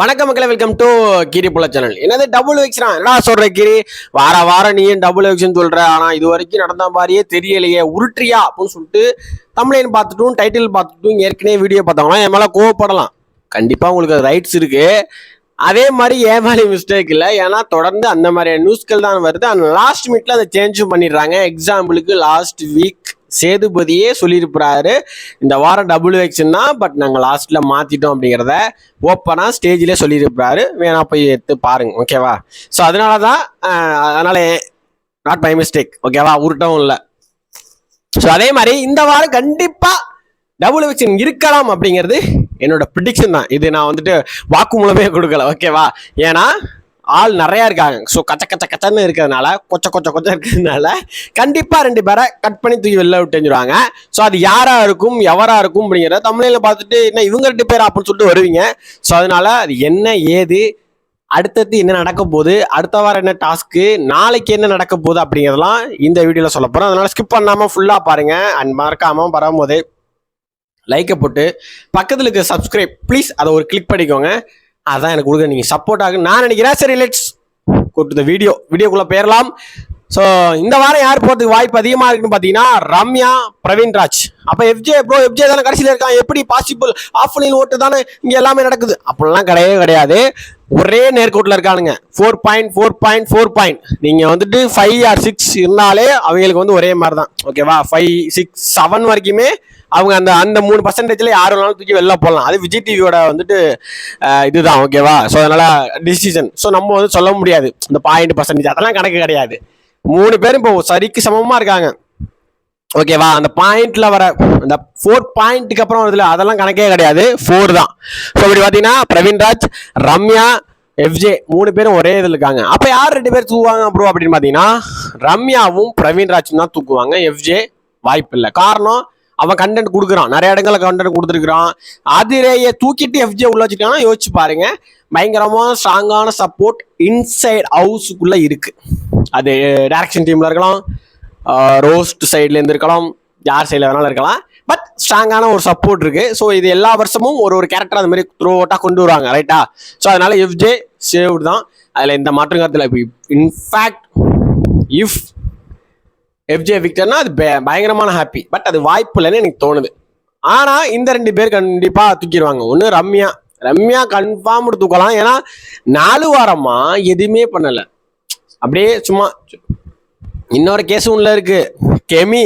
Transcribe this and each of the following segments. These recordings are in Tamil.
வணக்கம் மக்களே, வெல்கம் டு கிரி புள்ள சேனல். என்னது டபுள் வெக்ஸ்ரா? என்னடா சொல்ற கிரி? வாரம் நீயும் டபுள் வெக்ஸ்னு சொல்ற, ஆனா இது வரைக்கும் நடந்த மாதிரியே தெரியலையே, உருட்டுறியா அப்படின்னு சொல்லிட்டு தம்ப்நெயில் பார்த்துட்டும் டைட்டில் பார்த்துட்டும் ஏற்கனவே வீடியோ பார்த்தவங்களாம் என் மேல கோவப்படலாம். கண்டிப்பா உங்களுக்கு ரைட்ஸ் இருக்கு. அதே மாதிரி என் மேலே மிஸ்டேக் இல்லை, ஏன்னா தொடர்ந்து அந்த மாதிரியான நியூஸ்கள் தான் வருது. அந்த லாஸ்ட் மினிட்ல அதை சேஞ்சும் பண்ணிடுறாங்க. எக்ஸாம்பிளுக்கு லாஸ்ட் வீக் சேதுபதியே சொல்லியிருப்பாரு, இந்த வாரம் டபுள் வெக்ஸ்னா பட் நாங்கள் லாஸ்ட்ல மாத்திட்டோம் அப்படிங்கிறத ஓப்பனா ஸ்டேஜ்லேயே சொல்லியிருப்பாரு. வேணா போய் எடுத்து பாருங்க, ஓகேவா? ஸோ அதனால நாட் மை மிஸ்டேக், ஓகேவா? உருட்டவும் இல்லை. ஸோ அதே மாதிரி இந்த வாரம் கண்டிப்பா டபுள் வெக்ஷன் இருக்கலாம் அப்படிங்கிறது என்னோட ப்ரிடிக்ஷன் தான். இது நான் வந்துட்டு வாக்கு மூலமே கொடுக்கல, ஓகேவா? ஏன்னா ஆள் நிறையா இருக்காங்க. ஸோ கச்சன்னு இருக்கிறதுனால கொச்ச இருக்கிறதுனால கண்டிப்பா 2 பேரை கட் பண்ணி தூக்கி வெளில விட்டுருவாங்க. ஸோ அது யாரா இருக்கும் எவரா இருக்கும் அப்படிங்கிறத தமிழ்ல பார்த்துட்டு என்ன இவங்க 2 பேர் அப்படின்னு சொல்லிட்டு வருவீங்க. ஸோ அதனால அது என்ன ஏது, அடுத்தது என்ன நடக்க போகுது, அடுத்த வாரம் என்ன டாஸ்க்கு, நாளைக்கு என்ன நடக்க போகுது அப்படிங்கிறதெல்லாம் இந்த வீடியோவில் சொல்ல போகிறோம். அதனால ஸ்கிப் பண்ணாமல் ஃபுல்லாக பாருங்க. அண்ட் மறக்காம வரும்போதே லைக்கை போட்டு பக்கத்தில் இருக்க சப்ஸ்கிரைப் ப்ளீஸ் அதை ஒரு கிளிக் பண்ணிக்கோங்க. அதான் எனக்கு கொடுக்க நீங்கள் சப்போர்ட் ஆகுன்னு நான் நினைக்கிறேன். சரி, லெட்ஸ் கோ டு தி வீடியோக்குள்ளே போயிடலாம். ஸோ இந்த வாரம் யார் போகிறதுக்கு வாய்ப்பு அதிகமாக இருக்குன்னு பார்த்தீங்கன்னா ரம்யா, பிரவீன்ராஜ். அப்போ எஃப்ஜே தானே கடைசியில் இருக்கான், எப்படி பாசிபிள்? ஆஃப்லைன் ஓட்டு தானே இங்கே எல்லாமே நடக்குது. அப்படிலாம் கிடையாது. ஒரே நேர்கோட்டில் இருக்கானுங்க. 4 நீங்கள் வந்துட்டு 5 or 6 இருந்தாலே அவங்களுக்கு வந்து ஒரே மாதிரி தான், ஓகேவா? 5, 6, 7 வரைக்குமே அவங்க அந்த 3% யாரும் வேணாலும் தூக்கி வெளில போடலாம். அது விஜய் டிவியோட வந்துட்டு இதுதான், ஓகேவா? ஸோ அதனால டிசிஷன். ஸோ நம்ம வந்து சொல்ல முடியாது இந்த 0.% அதெல்லாம் கணக்கு கிடையாது. 3 பேரும் இப்போ சரிக்கு சமமா இருக்காங்க, ஓகேவா? அந்த பாயிண்ட்ல வர அந்த 4 பாயிண்ட்டுக்கு அப்புறம் வருதுல, அதெல்லாம் கணக்கே கிடையாது. 4 தான். ஸோ இப்படி பார்த்தீங்கன்னா பிரவீன்ராஜ், ரம்யா, எஃப்ஜே 3 பேரும் ஒரே இதில் இருக்காங்க. அப்போ யார் 2 பேர் தூக்குவாங்க ப்ரோ அப்படின்னு பார்த்தீங்கன்னா ரம்யாவும் பிரவீன்ராஜும் தான் தூக்குவாங்க. எஃப்ஜே வாய்ப்பு இல்லை. காரணம், அவன் கண்டென்ட் கொடுக்குறான், நிறைய இடங்கள்ல கண்டென்ட் கொடுத்துருக்கான். அதிலேயே தூக்கிட்டு எஃப்ஜே உள்ள வச்சுட்டாங்கன்னா யோசிச்சு பாருங்க, பயங்கரமான ஸ்ட்ராங்கான சப்போர்ட் இன்சைட் ஹவுஸுக்குள்ள இருக்கு. அது டைரக்ஷன் டீம்ல இருக்கலாம், ரோஸ்ட் சைட்ல இருந்து இருக்கலாம், யார் சைட்ல வேணாலும் இருக்கலாம். பட் ஸ்ட்ராங்கான ஒரு சப்போர்ட் இருக்கு. ஸோ இது எல்லா வருஷமும் ஒரு கேரக்டர் அந்த மாதிரி த்ரூ அவுட்டா கொண்டு வருவாங்க, ரைட்டா? ஸோ அதனால எஃப்ஜே சேவ்டு தான், அதுல எந்த மாற்றம் கருத்துல. இன்ஃபேக்ட் இஃப் எஃப்ஜே விக்டர்னா அது பயங்கரமான ஹாப்பி. பட் அது வாய்ப்பு இல்லைன்னு எனக்கு தோணுது. ஆனா இந்த 2 பேர் கண்டிப்பா தூக்கிடுவாங்க. ஒன்று ரம்யா கன்ஃபார்ம் தூக்கலாம். ஏன்னா 4 வாரமா எதுவுமே பண்ணல, அப்படியே சும்மா. இன்னொரு கேஸும் உள்ள இருக்கு, கெமி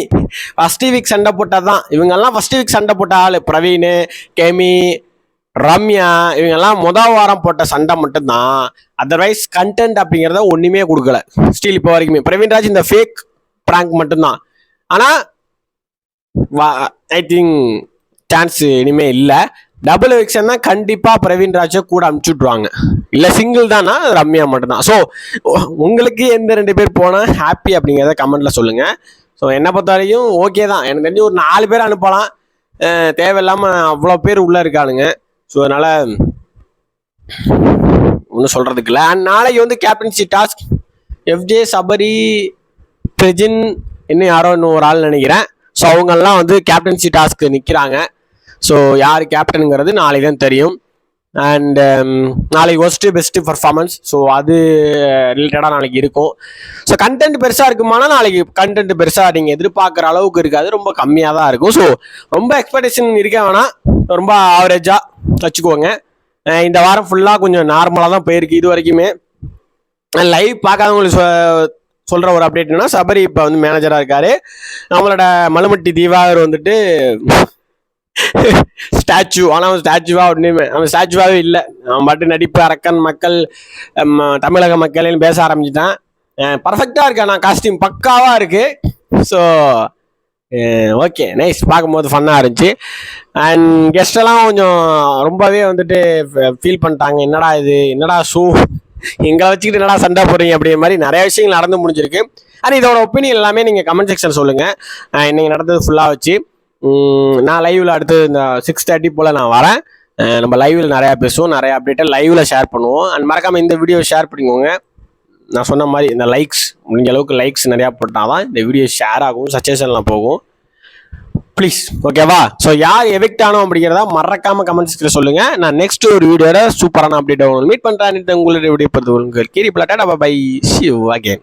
ஃபர்ஸ்ட் வீக் சண்டை போட்டதான். இவங்கெல்லாம் ஃபர்ஸ்ட் வீக் சண்டை போட்ட ஆளு. பிரவீன், கெமி, ரம்யா இவங்கெல்லாம் வாரம் போட்ட சண்டை மட்டும்தான். அதர்வைஸ் கண்டென்ட் அப்படிங்கிறத ஒண்ணுமே கொடுக்கல ஸ்டில் இப்போ வரைக்குமே. பிரவீன்ராஜ் இந்த ஃபேக் பிராங்க் மட்டும்தான். ஆனா ஐ திங்க் சான்ஸ் இனிமே இல்லை. டபுள் வெக்ஷன் தான் கண்டிப்பா பிரவீன்ராஜை கூட அனுப்பிச்சுட்ருவாங்க. இல்லை சிங்கிள் தானா ரம்யா மட்டும்தான். ஸோ உங்களுக்கு எந்த 2 பேர் போனால் ஹாப்பி அப்படிங்கிறத கமெண்ட்ல சொல்லுங்க. ஸோ என்னை பொறுத்த வரைக்கும் ஓகே தான். எனக்கு தெரிஞ்சு ஒரு 4 பேர் அனுப்பலாம், தேவையில்லாமல் அவ்வளோ பேர் உள்ள இருக்கானுங்க. ஸோ அதனால ஒன்றும் சொல்றதுக்கு இல்லை. அண்ட் நாளைக்கு வந்து captaincy task FJ, Sabari, Prajin, இன்னும் யாரோ இன்னும் ஒரு ஆள் நினைக்கிறேன். ஸோ அவங்கெல்லாம் வந்து கேப்டன்சி டாஸ்க்கு நிற்கிறாங்க. ஸோ யார் கேப்டனுங்கிறது நாளைக்கு தான் தெரியும். அண்ட் நாளைக்கு ஒஸ்ட்டு பெஸ்ட்டு பர்ஃபார்மன்ஸ், ஸோ அது ரிலேட்டடாக நாளைக்கு இருக்கும். ஸோ கண்டென்ட் பெருசாக இருக்குமானா நாளைக்கு கண்டென்ட் பெருசாக நீங்கள் எதிர்பார்க்குற அளவுக்கு இருக்காது, ரொம்ப கம்மியாக தான் இருக்கும். ஸோ ரொம்ப எக்ஸ்பெக்டேஷன் இருக்க வேணாம், ரொம்ப ஆவரேஜாக வச்சுக்கோங்க. இந்த வாரம் ஃபுல்லாக கொஞ்சம் நார்மலாக தான் போயிருக்கு இது வரைக்குமே. லைவ் பார்க்காதவங்களுக்கு சொல்கிற ஒரு அப்டேட்னா, சபரி இப்போ வந்து மேனேஜராக இருக்காரு. நம்மளோட மலுமட்டி தீபாவளி வந்துட்டு ஸ்டாச்சு. ஆனால் அவன் ஸ்டாச்சுவா ஒன்றுமே அவன் ஸ்டாச்சுவாகவே இல்லை. அவன் பாட்டு நடிப்பு, அரக்கன், மக்கள், தமிழக மக்கள்னு பேச ஆரம்பிச்சுட்டான். பர்ஃபெக்டாக இருக்கா, நான் காஸ்டியூம் பக்காவாக இருக்கு. So okay, nice. பார்க்கும்போது ஃபன்னாக இருந்துச்சு. அண்ட் கெஸ்டெல்லாம் கொஞ்சம் ரொம்பவே வந்துட்டு ஃபீல் பண்ணிட்டாங்க, என்னடா இது, என்னடா ஷூ எங்களை வச்சுக்கிட்டு என்னடா சண்டை போடுறீங்க அப்படிங்கிற மாதிரி நிறைய விஷயங்கள் நடந்து முடிஞ்சிருக்கு. ஆனால் இதோட ஒப்பீனியன் எல்லாமே நீங்கள் கமெண்ட் செக்ஷன் சொல்லுங்கள். இன்னைக்கு நடந்தது ஃபுல்லாக வச்சு நான் லைவ்ல அடுத்து இந்த 6:30 போல் நான் வரேன். நம்ம லைவ்ல நிறையா பேசுவோம், நிறைய அப்டேட்டை லைவ்ல ஷேர் பண்ணுவோம். அண்ட் மறக்காமல் இந்த வீடியோ ஷேர் பண்ணிக்கோங்க. நான் சொன்ன மாதிரி இந்த லைக்ஸ் முடிஞ்ச அளவுக்கு லைக்ஸ் நிறையா போட்டால் தான் இந்த வீடியோ ஷேர் ஆகும், சஜஷன்லாம் போகும். ப்ளீஸ் ஓகேவா. ஸோ யார் எவிக்ட் ஆனோம் அப்படிங்கிறத மறக்காம கமெண்ட்ஸ்ல சொல்லுங்க. நான் நெக்ஸ்ட் ஒரு வீடியோட சூப்பரான அப்டேட் மீட் பண்றேன். உங்களுடைய வீடியோ பார்த்து உங்கள் கீரி பிளாட்டா பை சி யூ அகைன்.